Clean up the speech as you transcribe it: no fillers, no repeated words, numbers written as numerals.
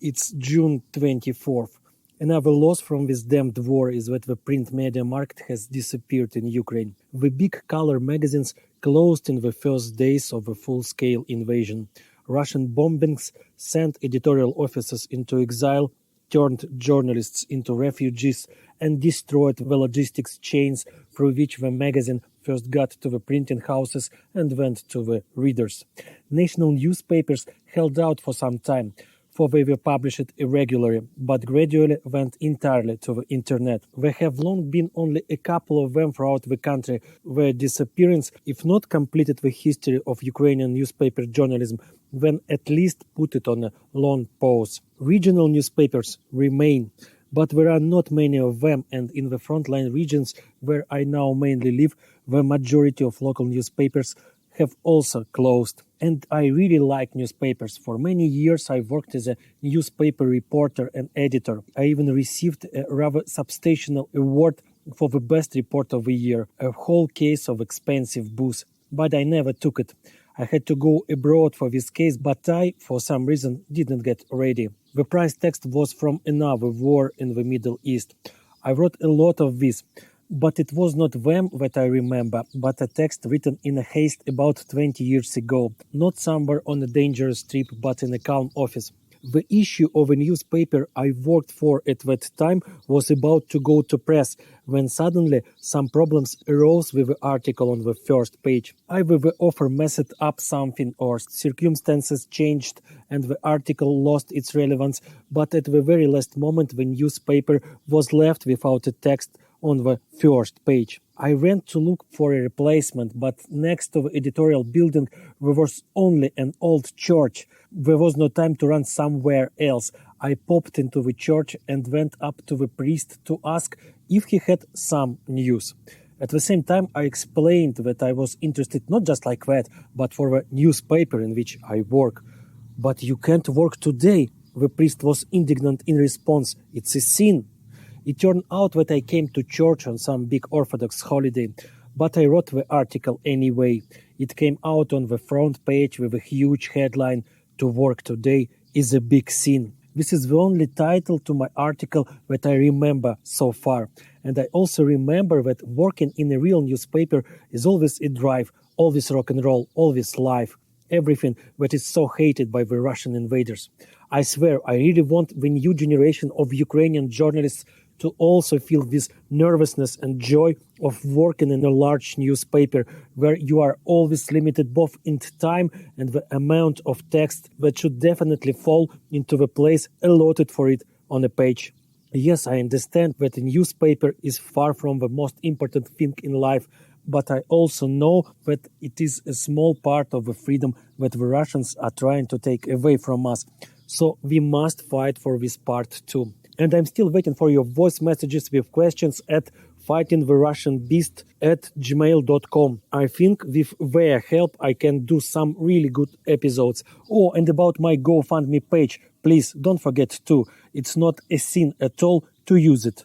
It's June 24th. Another loss from this damned war is that the print media market has disappeared in Ukraine. The big color magazines closed in the first days of a full-scale invasion. Russian bombings sent editorial offices into exile, turned journalists into refugees, and destroyed the logistics chains through which the magazine first got to the printing houses and went to the readers. National newspapers held out for some time, for they were published irregularly, but gradually went entirely to the internet. There have long been only a couple of them throughout the country. Their disappearance, if not completed the history of Ukrainian newspaper journalism, then at least put it on a long pause. Regional newspapers remain, but there are not many of them, and in the frontline regions where I now mainly live, the majority of local newspapers have also closed. And I really like newspapers. For many years I worked as a newspaper reporter and editor. I even received a rather substantial award for the best report of the year, a whole case of expensive booze. But I never took it. I had to go abroad for this case, but I, for some reason, didn't get ready. The prize text was from another war in the Middle East. I wrote a lot of this, but it was not them that I remember, but a text written in a haste about 20 years ago, not somewhere on a dangerous trip, but in a calm office. The issue of a newspaper I worked for at that time was about to go to press, when suddenly some problems arose with the article on the first page. Either the author messed up something or circumstances changed and the article lost its relevance, but at the very last moment the newspaper was left without a text on the first page. I went to look for a replacement, but next to the editorial building there was only an old church. There was no time to run somewhere else. I popped into the church and went up to the priest to ask if he had some news. At the same time, I explained that I was interested not just like that, but for the newspaper in which I work. "But you can't work today," the priest was indignant in response. "It's a sin." It turned out that I came to church on some big Orthodox holiday, but I wrote the article anyway. It came out on the front page with a huge headline, "To work today is a big sin." This is the only title to my article that I remember so far. And I also remember that working in a real newspaper is always a drive, always rock and roll, always life. Everything that is so hated by the Russian invaders. I swear, I really want the new generation of Ukrainian journalists to also feel this nervousness and joy of working in a large newspaper where you are always limited both in time and the amount of text that should definitely fall into the place allotted for it on a page. Yes, I understand that a newspaper is far from the most important thing in life, but I also know that it is a small part of the freedom that the Russians are trying to take away from us. So we must fight for this part too. And I'm still waiting for your voice messages with questions at fightingtherussianbeast@gmail.com. I think with their help I can do some really good episodes. Oh, and about my GoFundMe page, please don't forget to. It's not a sin at all to use it.